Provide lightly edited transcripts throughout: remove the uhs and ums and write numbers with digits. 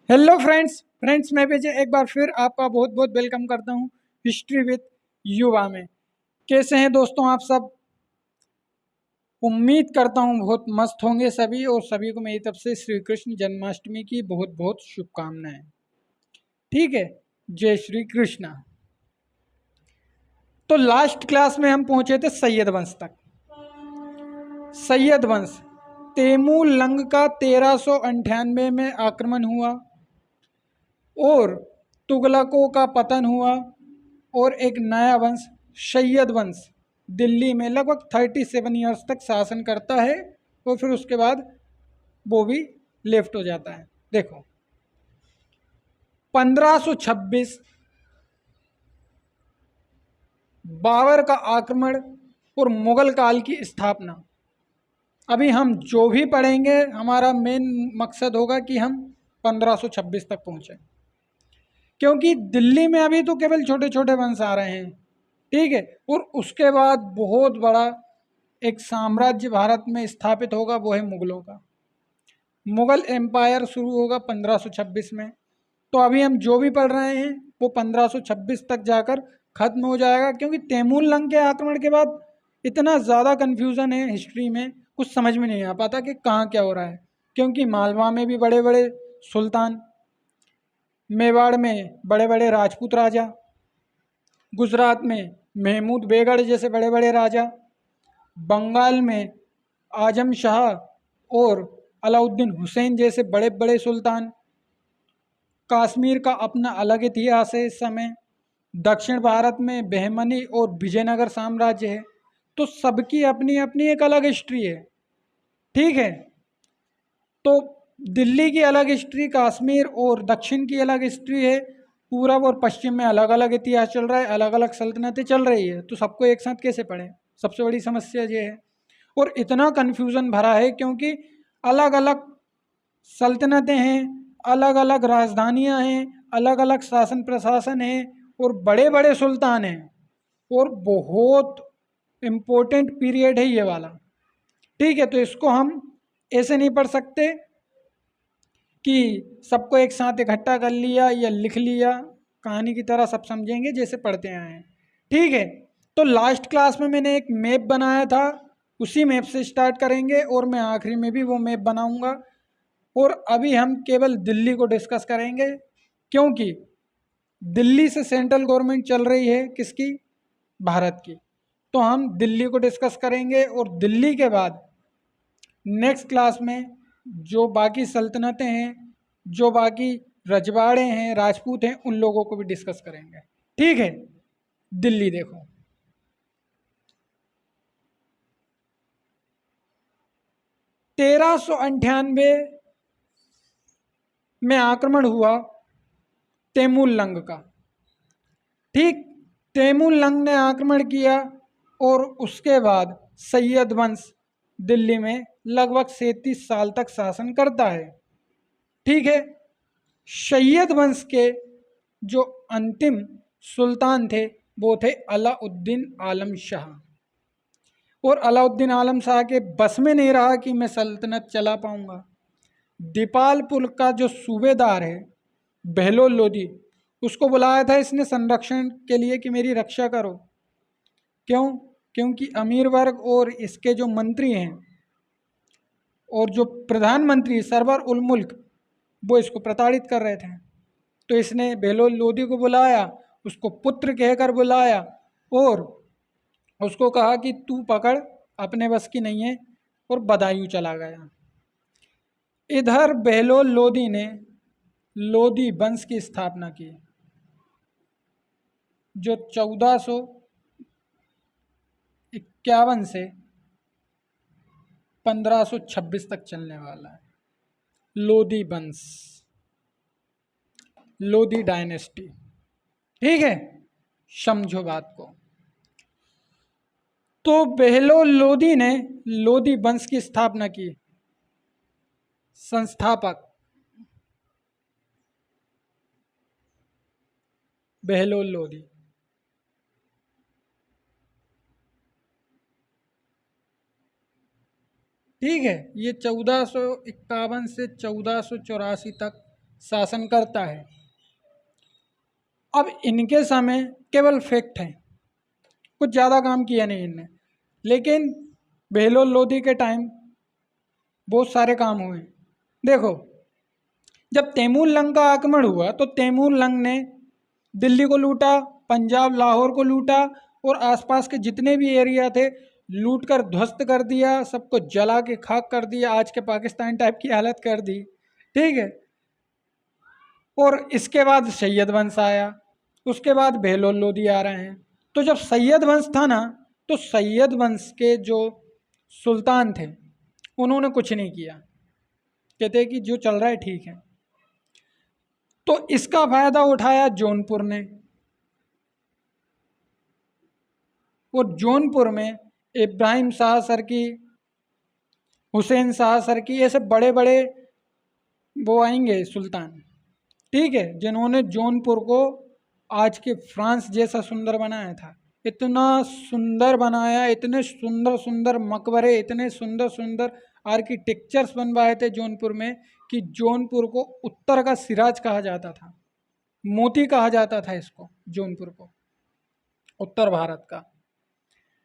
Hello friends मैं विजय एक बार फिर आपका बहुत बहुत वेलकम करता हूँ हिस्ट्री विद युवा में। कैसे हैं दोस्तों आप सब? उम्मीद करता हूँ बहुत मस्त होंगे सभी, और सभी को मेरी तरफ से श्री कृष्ण जन्माष्टमी की बहुत बहुत शुभकामनाएं। ठीक है, जय श्री कृष्णा। तो लास्ट क्लास में हम पहुंचे थे सैयद वंश तक। सैयद वंश तैमूर लंग का 1398 में आक्रमण हुआ और तुगलकों का पतन हुआ और एक नया वंश सैयद वंश दिल्ली में लगभग 37 ईयर्स तक शासन करता है और फिर उसके बाद वो भी लेफ्ट हो जाता है। देखो 1526 बाबर का आक्रमण और मुगल काल की स्थापना। अभी हम जो भी पढ़ेंगे हमारा मेन मकसद होगा कि हम 1526 तक पहुँचें, क्योंकि दिल्ली में अभी तो केवल छोटे छोटे वंश आ रहे हैं। ठीक है, और उसके बाद बहुत बड़ा एक साम्राज्य भारत में स्थापित होगा, वो है मुगलों का। मुगल एम्पायर शुरू होगा 1526 में। तो अभी हम जो भी पढ़ रहे हैं वो 1526 तक जाकर खत्म हो जाएगा, क्योंकि तैमूर लंग के आक्रमण के बाद इतना ज़्यादा कन्फ्यूज़न है हिस्ट्री में, कुछ समझ में नहीं आ पाता कि कहाँ क्या हो रहा है। क्योंकि मालवा में भी बड़े बड़े सुल्तान, मेवाड़ में बड़े बड़े राजपूत राजा, गुजरात में महमूद बेगढ़ जैसे बड़े बड़े राजा, बंगाल में आजम शाह और अलाउद्दीन हुसैन जैसे बड़े बड़े सुल्तान, कश्मीर का अपना अलग इतिहास है इस समय, दक्षिण भारत में बहमनी और विजयनगर साम्राज्य है। तो सबकी अपनी अपनी एक अलग हिस्ट्री है। ठीक है, तो दिल्ली की अलग हिस्ट्री, कश्मीर और दक्षिण की अलग हिस्ट्री है, पूरब और पश्चिम में अलग अलग इतिहास चल रहा है, अलग अलग सल्तनतें चल रही है। तो सबको एक साथ कैसे पढ़ें? सबसे बड़ी समस्या ये है। और इतना कन्फ्यूज़न भरा है क्योंकि अलग अलग सल्तनतें हैं, अलग अलग राजधानियां हैं, अलग अलग शासन प्रशासन है और बड़े बड़े सुल्तान हैं, और बहुत इम्पोर्टेंट पीरियड है ये वाला। ठीक है, तो इसको हम ऐसे नहीं पढ़ सकते कि सबको एक साथ इकट्ठा कर लिया या लिख लिया, कहानी की तरह सब समझेंगे जैसे पढ़ते आए हैं। ठीक है, तो लास्ट क्लास में मैंने एक मैप बनाया था, उसी मैप से स्टार्ट करेंगे और मैं आखिरी में भी वो मैप बनाऊंगा। और अभी हम केवल दिल्ली को डिस्कस करेंगे, क्योंकि दिल्ली से सेंट्रल गवर्नमेंट चल रही है किसकी? भारत की। तो हम दिल्ली को डिस्कस करेंगे और दिल्ली के बाद नेक्स्ट क्लास में जो बाकी सल्तनतें हैं, जो बाकी रजवाड़े हैं, राजपूत हैं, उन लोगों को भी डिस्कस करेंगे। ठीक है, दिल्ली देखो 1398 में आक्रमण हुआ तैमूर लंग का। ठीक, तैमूर लंग ने आक्रमण किया और उसके बाद सैयद वंश दिल्ली में लगभग 37 साल तक शासन करता है। ठीक है, सैयद वंश के जो अंतिम सुल्तान थे वो थे अलाउद्दीन आलम शाह। और अलाउद्दीन आलम शाह के बस में नहीं रहा कि मैं सल्तनत चला पाऊंगा। दीपालपुर का जो सूबेदार है बहलोल लोधी, उसको बुलाया था इसने संरक्षण के लिए कि मेरी रक्षा करो। क्यों? क्योंकि अमीर वर्ग और इसके जो मंत्री हैं और जो प्रधानमंत्री सरवर उल मुल्क, वो इसको प्रताड़ित कर रहे थे। तो इसने बहलोल लोधी को बुलाया, उसको पुत्र कहकर बुलाया और उसको कहा कि तू पकड़, अपने बस की नहीं है, और बदायूं चला गया। इधर बहलोल लोधी ने लोधी वंश की स्थापना की, जो 1451 से 1526 तक चलने वाला है। लोधी वंश, लोधी डायनेस्टी। ठीक है, समझो बात को। तो बहलोल लोधी ने लोधी वंश की स्थापना की। संस्थापक बहलोल लोधी। ठीक है, ये 1451 से 1484 तक शासन करता है। अब इनके समय केवल फैक्ट हैं, कुछ ज़्यादा काम किया नहीं इनने, लेकिन बहलोल लोधी के टाइम बहुत सारे काम हुए। देखो, जब तैमूर लंग का आक्रमण हुआ तो तैमूर लंग ने दिल्ली को लूटा, पंजाब लाहौर को लूटा और आसपास के जितने भी एरिया थे लूट कर ध्वस्त कर दिया, सबको जला के खाक कर दिया, आज के पाकिस्तान टाइप की हालत कर दी। ठीक है, और इसके बाद सैयद वंश आया, उसके बाद बहलोल लोधी आ रहे हैं। तो जब सैयद वंश था ना, तो सैयद वंश के जो सुल्तान थे उन्होंने कुछ नहीं किया, कहते कि जो चल रहा है ठीक है। तो इसका फायदा उठाया जौनपुर ने, और जौनपुर में इब्राहिम शाह सरकी, हुसैन शाह सरकी, ऐसे बड़े बड़े वो आएंगे सुल्तान, ठीक है, जिन्होंने जौनपुर को आज के फ्रांस जैसा सुंदर बनाया था। इतना सुंदर बनाया, इतने सुंदर सुंदर मकबरे, इतने सुंदर सुंदर आर्किटेक्चर्स बनवाए थे जौनपुर में कि जौनपुर को उत्तर का सिराज कहा जाता था, मोती कहा जाता था इसको, जौनपुर को उत्तर भारत का।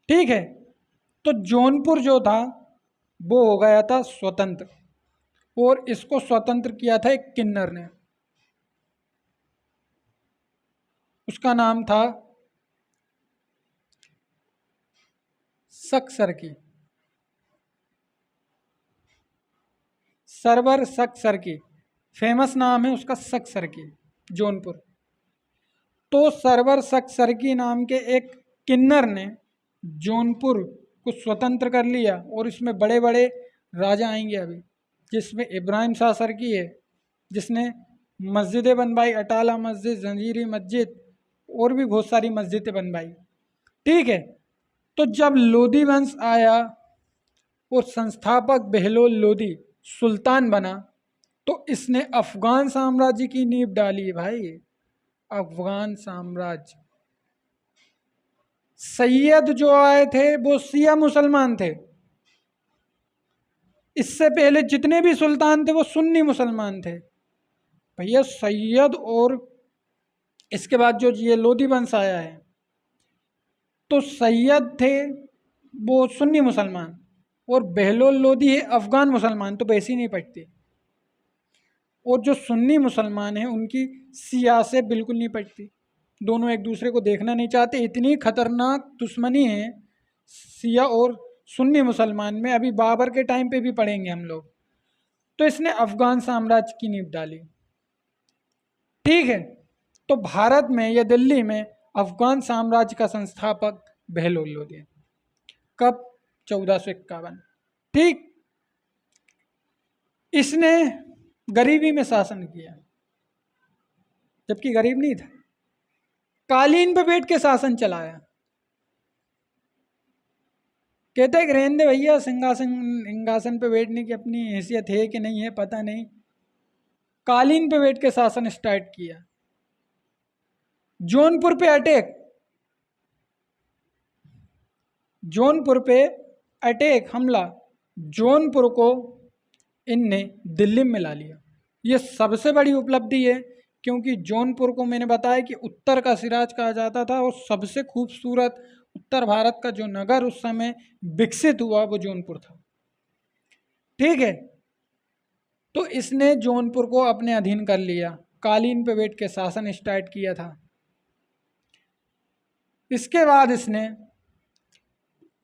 ठीक है, तो जौनपुर जो था वो हो गया था स्वतंत्र, और इसको स्वतंत्र किया था एक किन्नर ने, उसका नाम था शक सरकी, सरवर शक सरकी, फेमस नाम है उसका शक सरकी, जौनपुर। तो सरवर शक सरकी नाम के एक किन्नर ने जौनपुर को स्वतंत्र कर लिया, और इसमें बड़े बड़े राजा आएंगे अभी, जिसमें इब्राहिम शाह सरकी है, जिसने मस्जिदें बनवाई, अटाला मस्जिद, जंजीरी मस्जिद, और भी बहुत सारी मस्जिदें बनवाई। ठीक है, तो जब लोधी वंश आया और संस्थापक बहलोल लोधी सुल्तान बना, तो इसने अफगान साम्राज्य की नींव डाली भाई, अफगान साम्राज्य। सैयद जो आए थे वो शिया मुसलमान थे, इससे पहले जितने भी सुल्तान थे वो सुन्नी मुसलमान थे भैया। सैयद और इसके बाद जो ये लोधी वंश आया है, तो सैयद थे वो सुन्नी मुसलमान, और बहलोल लोधी है अफगान मुसलमान, तो वैसी नहीं पटती। और जो सुन्नी मुसलमान हैं उनकी सिया से बिल्कुल नहीं पटती, दोनों एक दूसरे को देखना नहीं चाहते, इतनी खतरनाक दुश्मनी है सिया और सुन्नी मुसलमान में, अभी बाबर के टाइम पे भी पढ़ेंगे हम लोग। तो इसने अफगान साम्राज्य की नींव डाली। ठीक है, तो भारत में या दिल्ली में अफगान साम्राज्य का संस्थापक बहलोल लोधी। कब? 1451। ठीक, इसने गरीबी में शासन किया, जबकि गरीब नहीं था, कालीन पे बैठ के शासन चलाया। कहते हैं रहने दे भैया, सिंहासन पे बैठने की अपनी हैसियत है कि नहीं है पता नहीं, कालीन पे बैठ के शासन स्टार्ट किया। जौनपुर पे अटैक, जौनपुर पे अटैक, हमला, जौनपुर को इनने दिल्ली में ला लिया। ये सबसे बड़ी उपलब्धि है, क्योंकि जौनपुर को मैंने बताया कि उत्तर का सिराज कहा जाता था, और सबसे खूबसूरत उत्तर भारत का जो नगर उस समय विकसित हुआ वो जौनपुर था। ठीक है, तो इसने जौनपुर को अपने अधीन कर लिया, कालीन पे बैठ के शासन स्टार्ट किया था। इसके बाद इसने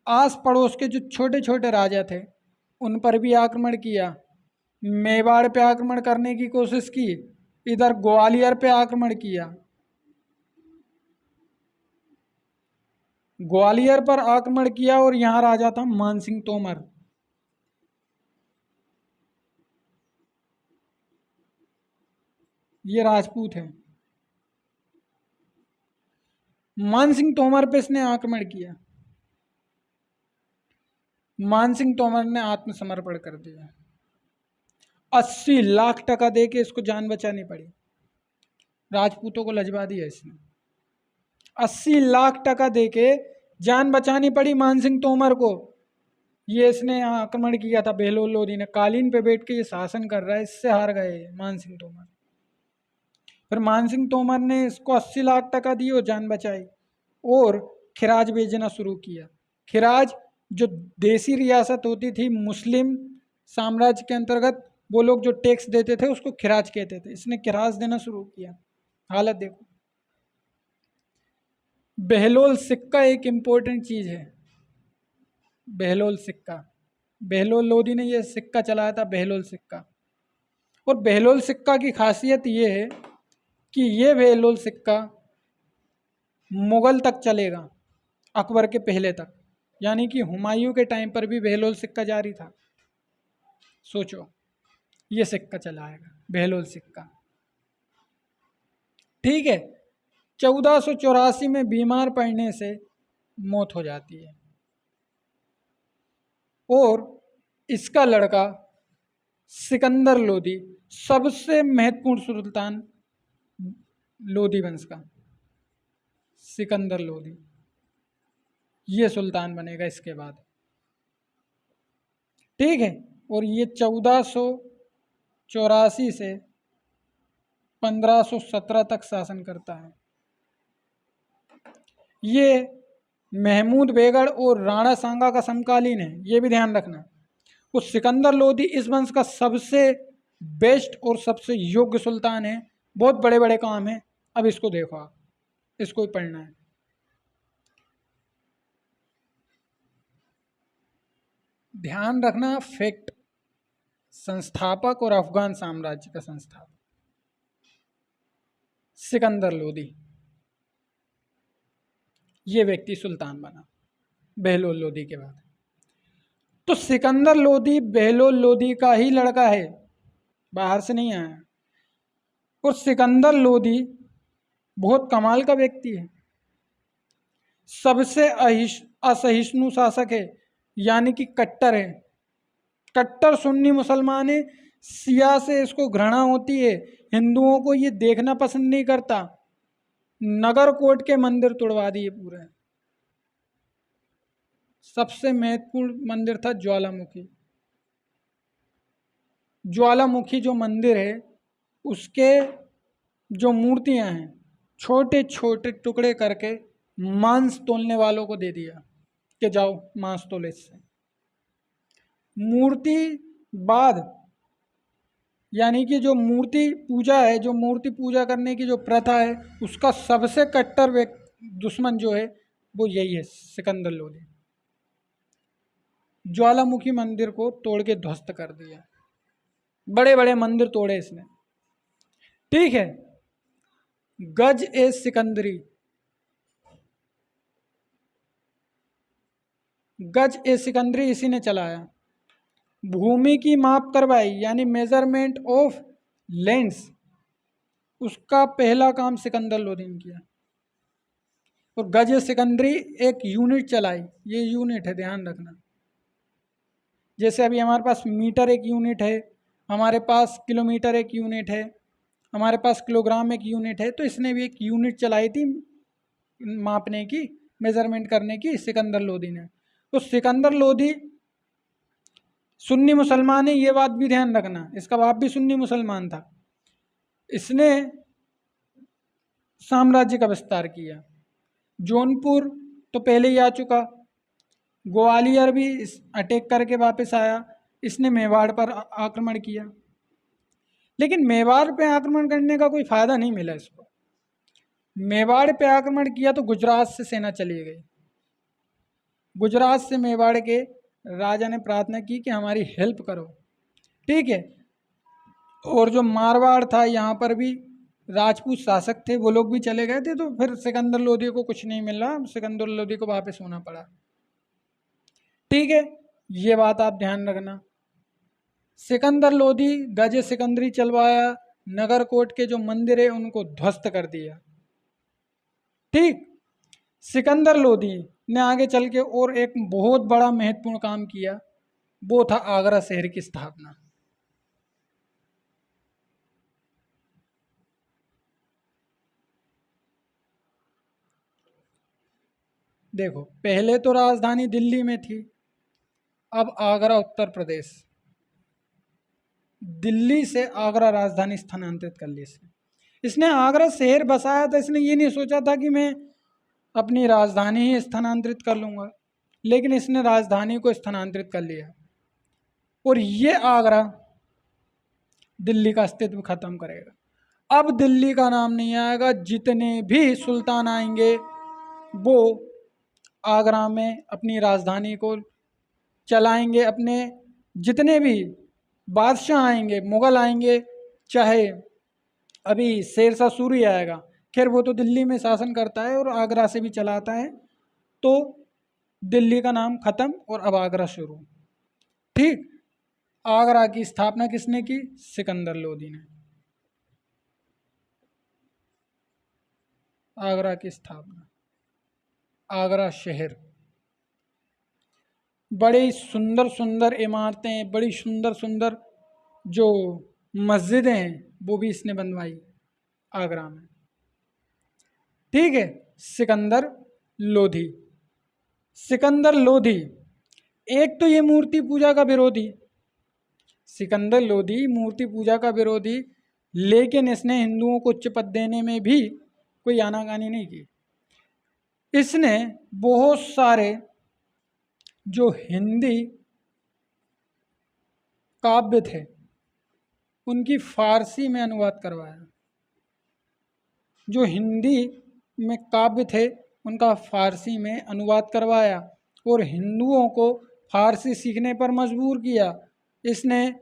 आस पड़ोस के जो छोटे छोटे राजा थे उन पर भी आक्रमण किया। मेवाड़ पे आक्रमण करने की कोशिश की, इधर ग्वालियर पे आक्रमण किया, ग्वालियर पर आक्रमण किया, और यहाँ राजा था मानसिंह तोमर। ये राजपूत है। मानसिंह तोमर पे इसने आक्रमण किया, मानसिंह तोमर ने आत्मसमर्पण कर दिया। 80 लाख टका दे के इसको जान बचानी पड़ी, राजपूतों को लजवा दिया इसने। 80 लाख टका दे के जान बचानी पड़ी मानसिंह तोमर को। ये इसने यहाँ आक्रमण किया था बहलोल लोधी ने, कालीन पे बैठ के ये शासन कर रहा है, इससे हार गए मान सिंह तोमर। फिर मान सिंह तोमर ने इसको 80 लाख टका दिए और जान बचाई और खिराज भेजना शुरू किया। खिराज जो देसी रियासत होती थी मुस्लिम साम्राज्य के अंतर्गत, वो लोग जो टैक्स देते थे उसको खिराज कहते थे, इसने खिराज देना शुरू किया। हालत देखो। बहलोल सिक्का एक इंपॉर्टेंट चीज है, बहलोल सिक्का, बहलोल लोधी ने यह सिक्का चलाया था, बहलोल सिक्का। और बहलोल सिक्का की खासियत ये है कि ये बहलोल सिक्का मुगल तक चलेगा, अकबर के पहले तक, यानी कि हुमायूं के टाइम पर भी बहलोल सिक्का जारी था। सोचो, ये सिक्का चलाएगा बहलोल सिक्का। ठीक है, 1484 में बीमार पड़ने से मौत हो जाती है और इसका लड़का सिकंदर लोधी, सबसे महत्वपूर्ण सुल्तान लोधी वंश का सिकंदर लोधी, ये सुल्तान बनेगा इसके बाद। ठीक है, और ये 1484 से 1517 तक शासन करता है। ये महमूद बेगड़ और राणा सांगा का समकालीन है, ये भी ध्यान रखना। उस सिकंदर लोधी इस वंश का सबसे बेस्ट और सबसे योग्य सुल्तान है, बहुत बड़े बड़े काम हैं। अब इसको देखो आप, इसको ही पढ़ना है। ध्यान रखना फैक्ट, संस्थापक और अफगान साम्राज्य का संस्थापक सिकंदर लोधी, ये व्यक्ति सुल्तान बना बहलोल लोधी के बाद। तो सिकंदर लोधी बहलोल लोधी का ही लड़का है, बाहर से नहीं आया। और सिकंदर लोधी बहुत कमाल का व्यक्ति है, सबसे असहिष्णु शासक है, यानी कि कट्टर है, कट्टर सुन्नी मुसलमान है, सिया से इसको घृणा होती है, हिंदुओं को ये देखना पसंद नहीं करता। नगरकोट के मंदिर तोड़वा दिए पूरे। सबसे महत्वपूर्ण मंदिर था ज्वालामुखी, ज्वालामुखी जो मंदिर है उसके जो मूर्तियां हैं छोटे छोटे टुकड़े करके मांस तोलने वालों को दे दिया कि जाओ मांस तोले इससे। मूर्ति बाद, यानी कि जो मूर्ति पूजा है, जो मूर्ति पूजा करने की जो प्रथा है, उसका सबसे कट्टर दुश्मन जो है वो यही है, सिकंदर लोधी। ज्वालामुखी मंदिर को तोड़ के ध्वस्त कर दिया, बड़े बड़े मंदिर तोड़े इसने। ठीक है, गज ए सिकंदरी, गज ए सिकंदरी इसी ने चलाया। भूमि की माप करवाई, यानी मेजरमेंट ऑफ लैंड्स, उसका पहला काम सिकंदर लोधी ने किया। और गज ए सिकंदरी एक यूनिट चलाई, ये यूनिट है, ध्यान रखना। जैसे अभी हमारे पास मीटर एक यूनिट है, हमारे पास किलोमीटर एक यूनिट है, हमारे पास किलोग्राम एक यूनिट है, तो इसने भी एक यूनिट चलाई थी मापने की, मेजरमेंट करने की, सिकंदर लोधी ने। तो सिकंदर लोधी सुन्नी मुसलमान है, ये बात भी ध्यान रखना, इसका बाप भी सुन्नी मुसलमान था। इसने साम्राज्य का विस्तार किया। जौनपुर तो पहले ही आ चुका, ग्वालियर भी अटैक करके वापस आया, इसने मेवाड़ पर आक्रमण किया। लेकिन मेवाड़ पे आक्रमण करने का कोई फायदा नहीं मिला इसको। मेवाड़ पे आक्रमण किया तो गुजरात से सेना चली गई, गुजरात से मेवाड़ के राजा ने प्रार्थना की कि हमारी हेल्प करो। ठीक है, और जो मारवाड़ था, यहाँ पर भी राजपूत शासक थे, वो लोग भी चले गए थे, तो फिर सिकंदर लोधी को कुछ नहीं मिला, सिकंदर लोधी को वापस होना पड़ा। ठीक है, ये बात आप ध्यान रखना। सिकंदर लोधी गजे सिकंदरी चलवाया, नगरकोट के जो मंदिर है उनको ध्वस्त कर दिया। ठीक, सिकंदर लोधी ने आगे चल के और एक बहुत बड़ा महत्वपूर्ण काम किया, वो था आगरा शहर की स्थापना। देखो, पहले तो राजधानी दिल्ली में थी, अब आगरा उत्तर प्रदेश, दिल्ली से आगरा राजधानी स्थानांतरित कर ली इसने आगरा शहर बसाया था, इसने ये नहीं सोचा था कि मैं अपनी राजधानी ही स्थानांतरित कर लूँगा, लेकिन इसने राजधानी को स्थानांतरित कर लिया और ये आगरा दिल्ली का अस्तित्व खत्म करेगा। अब दिल्ली का नाम नहीं आएगा, जितने भी सुल्तान आएंगे वो आगरा में अपनी राजधानी को चलाएंगे, अपने जितने भी बादशाह आएंगे, मुग़ल आएंगे, चाहे अभी शेरशाह सूरी आएगा, खैर वो तो दिल्ली में शासन करता है और आगरा से भी चलाता है, तो दिल्ली का नाम खत्म और अब आगरा शुरू। ठीक, आगरा की स्थापना किसने की? सिकंदर लोदी ने। आगरा की स्थापना, आगरा शहर, बड़ी सुंदर सुंदर इमारतें, बड़ी सुंदर सुंदर जो मस्जिदें हैं वो भी इसने बनवाई आगरा में। ठीक है, सिकंदर लोधी। सिकंदर लोधी एक तो ये मूर्ति पूजा का विरोधी, सिकंदर लोधी मूर्ति पूजा का विरोधी, लेकिन इसने हिंदुओं को उच्च पद देने में भी कोई आनाकानी नहीं की। इसने बहुत सारे जो हिंदी काव्य थे उनकी फारसी में अनुवाद करवाया, जो हिंदी में काव्य थे उनका फारसी में अनुवाद करवाया और हिंदुओं को फारसी सीखने पर मजबूर किया। इसने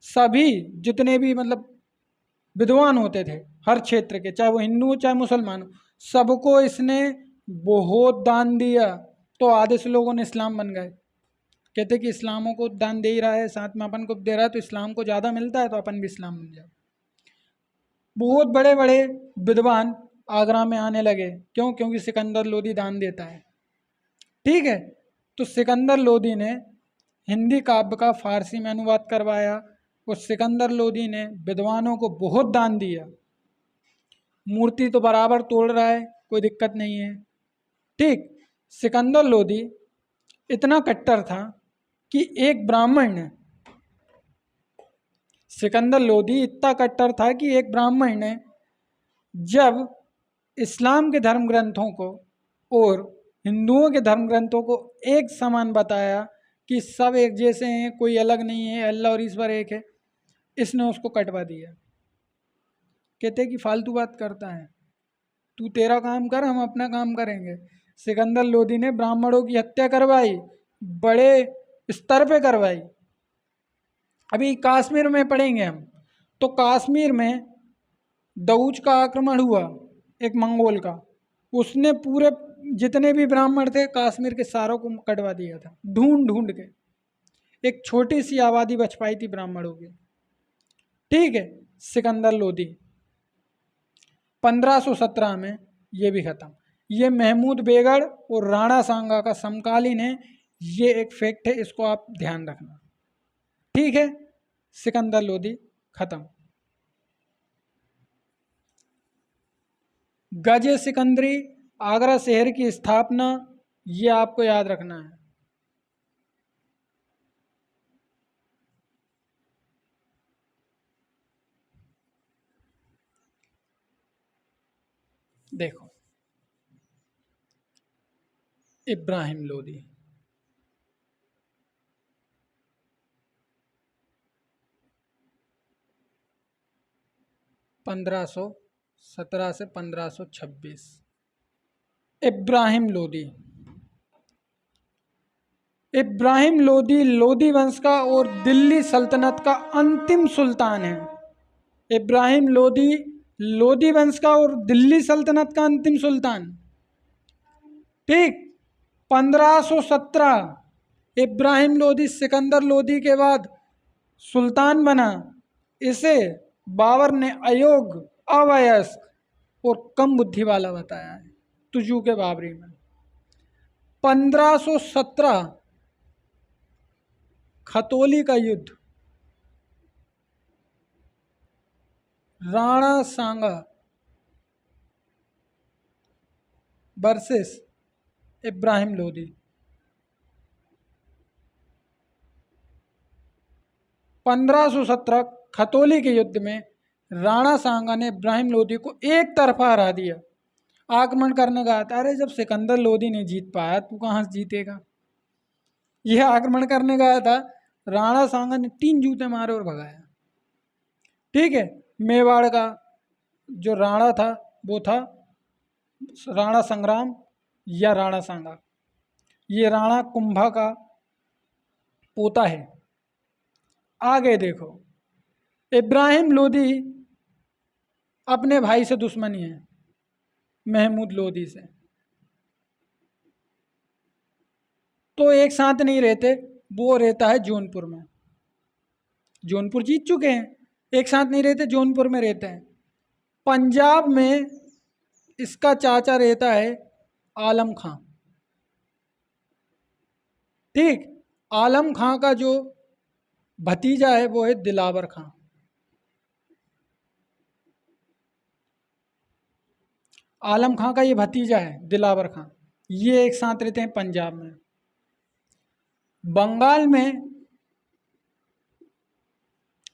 सभी जितने भी मतलब विद्वान होते थे हर क्षेत्र के, चाहे वो हिंदू हो चाहे मुसलमान हो, सबको इसने बहुत दान दिया, तो आधे से लोगों ने इस्लाम बन गए। कहते कि इस्लामों को दान दे ही रहा है, साथ में अपन को दे रहा है, तो इस्लाम को ज़्यादा मिलता है, तो अपन भी इस्लाम बन जाए। बहुत बड़े बड़े विद्वान आगरा में आने लगे, क्यों? क्योंकि सिकंदर लोदी दान देता है। ठीक है, तो सिकंदर लोदी ने हिंदी काव्य का फारसी में अनुवाद करवाया और सिकंदर लोदी ने विद्वानों को बहुत दान दिया। मूर्ति तो बराबर तोड़ रहा है, कोई दिक्कत नहीं है। ठीक, सिकंदर लोदी इतना कट्टर था कि एक ब्राह्मण ने, सिकंदर लोदी इतना कट्टर था कि एक ब्राह्मण ने जब इस्लाम के धर्म ग्रंथों को और हिंदुओं के धर्म ग्रंथों को एक समान बताया कि सब एक जैसे हैं, कोई अलग नहीं है, अल्लाह और ईश्वर एक है, इसने उसको कटवा दिया। कहते कि फालतू बात करता है, तू तेरा काम कर, हम अपना काम करेंगे। सिकंदर लोदी ने ब्राह्मणों की हत्या करवाई, बड़े स्तर पे करवाई। अभी कश्मीर में पढ़ेंगे हम, तो कश्मीर में दऊज का आक्रमण हुआ, एक मंगोल का, उसने पूरे जितने भी ब्राह्मण थे कश्मीर के सारों को कटवा दिया था, ढूंढ ढूंढ के। एक छोटी सी आबादी बच पाई थी ब्राह्मणों की। ठीक है, सिकंदर लोदी 1517 में ये भी खत्म। ये महमूद बेगड़ और राणा सांगा का समकालीन है, ये एक फैक्ट है, इसको आप ध्यान रखना। ठीक है, सिकंदर लोदी खत्म। गजे सिकंदरी, आगरा शहर की स्थापना, ये आपको याद रखना है। देखो, इब्राहिम लोदी, 1517 से 1526। इब्राहिम लोदी, इब्राहिम लोदी लोदी वंश का और दिल्ली सल्तनत का अंतिम सुल्तान है। इब्राहिम लोदी लोदी वंश का और दिल्ली सल्तनत का अंतिम सुल्तान। ठीक, 1517 इब्राहिम लोदी सिकंदर लोदी के बाद सुल्तान बना। इसे बाबर ने अयोग्य, अवयस्क और कम बुद्धि वाला बताया है तुजू के बाबरी में। 1517 खतौली का युद्ध, राणा सांगा वर्सेस इब्राहिम लोदी। 1517 खतौली के युद्ध में राणा सांगा ने इब्राहिम लोदी को एक तरफा हरा दिया। आक्रमण करने का आता, अरे जब सिकंदर लोदी नहीं जीत पाया तू कहाँ से जीतेगा। यह आक्रमण करने का था, राणा सांगा ने 3 जूते मारे और भगाया। ठीक है, मेवाड़ का जो राणा था वो था राणा संग्राम या राणा सांगा। ये राणा कुंभा का पोता है। आगे देखो, इब्राहिम लोदी अपने भाई से दुश्मनी है, महमूद लोदी से, तो एक साथ नहीं रहते। वो रहता है जौनपुर में, जौनपुर जीत चुके हैं, एक साथ नहीं रहते, जौनपुर में रहते हैं। पंजाब में इसका चाचा रहता है आलम खां। ठीक, आलम खां का जो भतीजा है वो है दिलावर खां। आलम खां का ये भतीजा है दिलावर खां। ये एक साथ रहते हैं पंजाब में। बंगाल में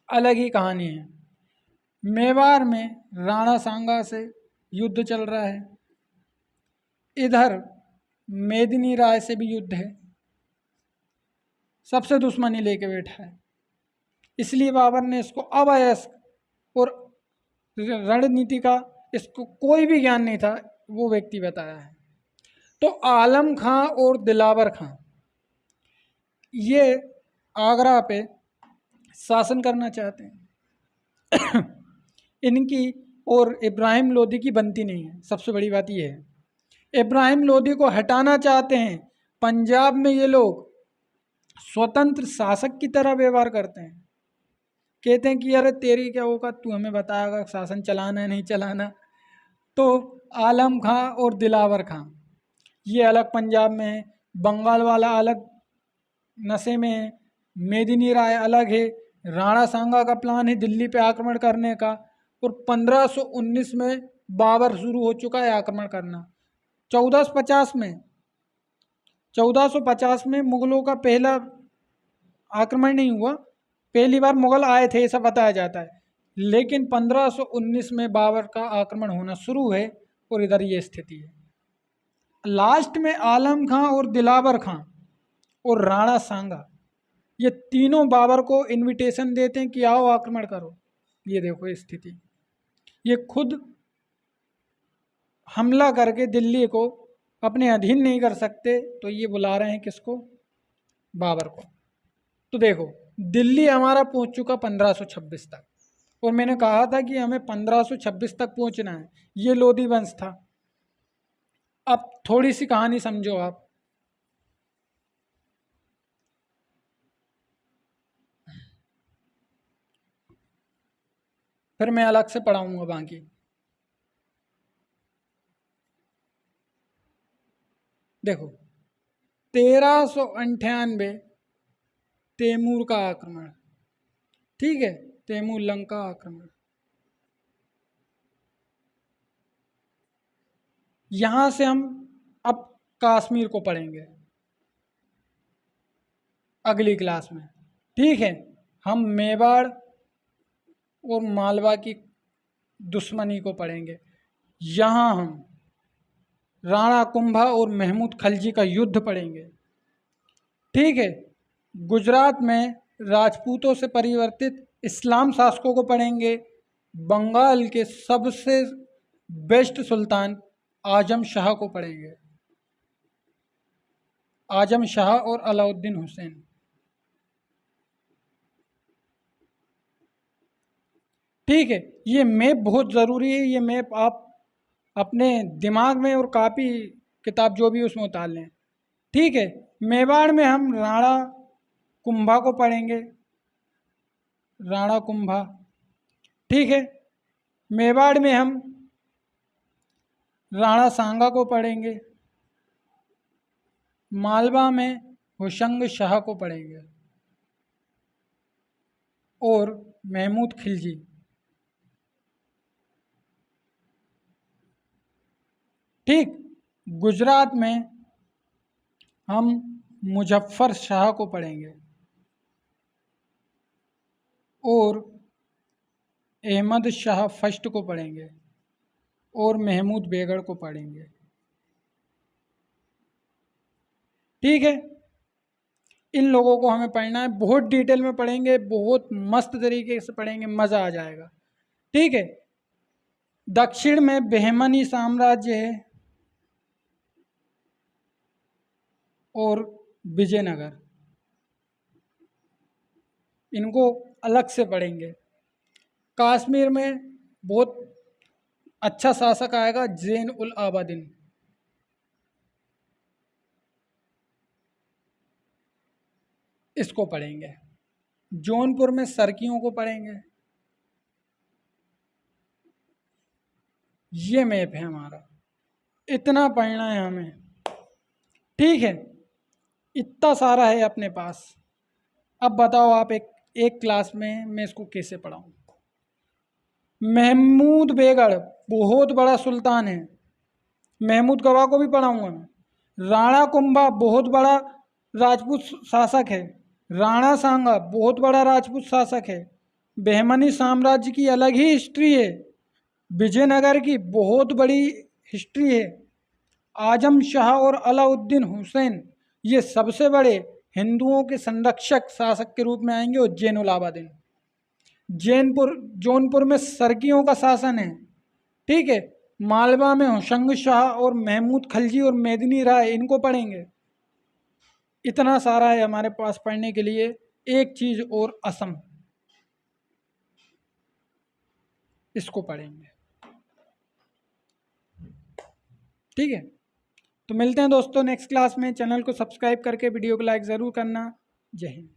अलग ही कहानी है। मेवाड़ में राणा सांगा से युद्ध चल रहा है, इधर मेदिनी राय से भी युद्ध है, सबसे दुश्मनी लेके बैठा है। इसलिए बाबर ने इसको अवयस्क और रणनीति का इसको कोई भी ज्ञान नहीं था वो व्यक्ति बताया है। तो आलम खां और दिलावर खां ये आगरा पे शासन करना चाहते हैं। इनकी और इब्राहिम लोदी की बनती नहीं है। सबसे बड़ी बात ये है, इब्राहिम लोदी को हटाना चाहते हैं। पंजाब में ये लोग स्वतंत्र शासक की तरह व्यवहार करते हैं, कहते हैं कि अरे तेरी क्या होगा, तू हमें बताएगा शासन चलाना है नहीं चलाना। तो आलम खां और दिलावर खां ये अलग पंजाब में है, बंगाल वाला अलग नशे में है, मेदिनी राय अलग है। राणा सांगा का प्लान है दिल्ली पे आक्रमण करने का, और 1519 में बाबर शुरू हो चुका है आक्रमण करना। 1450 में मुगलों का पहला आक्रमण नहीं हुआ, पहली बार मुगल आए थे ऐसा बताया जाता है, लेकिन 1519 में बाबर का आक्रमण होना शुरू है और इधर ये स्थिति है। लास्ट में आलम खां और दिलावर खां और राणा सांगा ये तीनों बाबर को इनविटेशन देते हैं कि आओ आक्रमण करो। ये देखो स्थिति, ये खुद हमला करके दिल्ली को अपने अधीन नहीं कर सकते, तो ये बुला रहे हैं किसको, बाबर को। तो देखो दिल्ली हमारा पहुंच चुका 1526 तक, और मैंने कहा था कि हमें 1526 तक पहुंचना है। ये लोधी वंश था। अब थोड़ी सी कहानी समझो आप। फिर मैं अलग से पढ़ाऊंगा बाकी। देखो 1398 तैमूर का आक्रमण, ठीक है, तैमूर लंका आक्रमण। यहां से हम अब कश्मीर को पढ़ेंगे अगली क्लास में, ठीक है। हम मेवाड़ और मालवा की दुश्मनी को पढ़ेंगे। यहाँ हम राणा कुंभा और महमूद खलजी का युद्ध पढ़ेंगे, ठीक है। गुजरात में राजपूतों से परिवर्तित इस्लाम शासकों को पढ़ेंगे। बंगाल के सबसे बेस्ट सुल्तान आजम शाह को पढ़ेंगे, आजम शाह और अलाउद्दीन हुसैन। ठीक है, ये मैप बहुत ज़रूरी है। ये मैप आप अपने दिमाग में और कापी किताब जो भी उसमें उतार लें, ठीक है। मेवाड़ में हम राणा कुंभा को पढ़ेंगे, राणा कुंभा, ठीक है। मेवाड़ में हम राणा सांगा को पढ़ेंगे, मालवा में हुशंग शाह को पढ़ेंगे और महमूद खिलजी, ठीक। गुजरात में हम मुजफ्फर शाह को पढ़ेंगे, और अहमद शाह फर्स्ट को पढ़ेंगे और महमूद बेगड़ को पढ़ेंगे। ठीक है, इन लोगों को हमें पढ़ना है, बहुत डिटेल में पढ़ेंगे, बहुत मस्त तरीके से पढ़ेंगे, मज़ा आ जाएगा। ठीक है, दक्षिण में बहमनी साम्राज्य है और विजयनगर, इनको अलग से पढ़ेंगे। कश्मीर में बहुत अच्छा शासक आएगा ज़ैन उल आबदीन, इसको पढ़ेंगे। जौनपुर में सरकियों को पढ़ेंगे। ये मैप है हमारा, इतना पढ़ना है हमें। ठीक है, इतना सारा है अपने पास। अब बताओ आप, एक क्लास में मैं इसको कैसे पढ़ाऊँ। महमूद बेगड़ बहुत बड़ा सुल्तान है, महमूद गवाह को भी पढ़ाऊँगा मैं। राणा कुंभा बहुत बड़ा राजपूत शासक है, राणा सांगा बहुत बड़ा राजपूत शासक है। बहमनी साम्राज्य की अलग ही हिस्ट्री है, विजयनगर की बहुत बड़ी हिस्ट्री है। आजम शाह और अलाउद्दीन हुसैन ये सबसे बड़े हिंदुओं के संरक्षक शासक के रूप में आएंगे। और जैनुल आबदीन, जौनपुर में सरकियों का शासन है। ठीक है, मालवा में होशंग शाह और महमूद खलजी और मेदिनी राय, इनको पढ़ेंगे। इतना सारा है हमारे पास पढ़ने के लिए। एक चीज़ और, असम, इसको पढ़ेंगे। ठीक है, तो मिलते हैं दोस्तों नेक्स्ट क्लास में। चैनल को सब्सक्राइब करके वीडियो को लाइक ज़रूर करना। जय हिंद।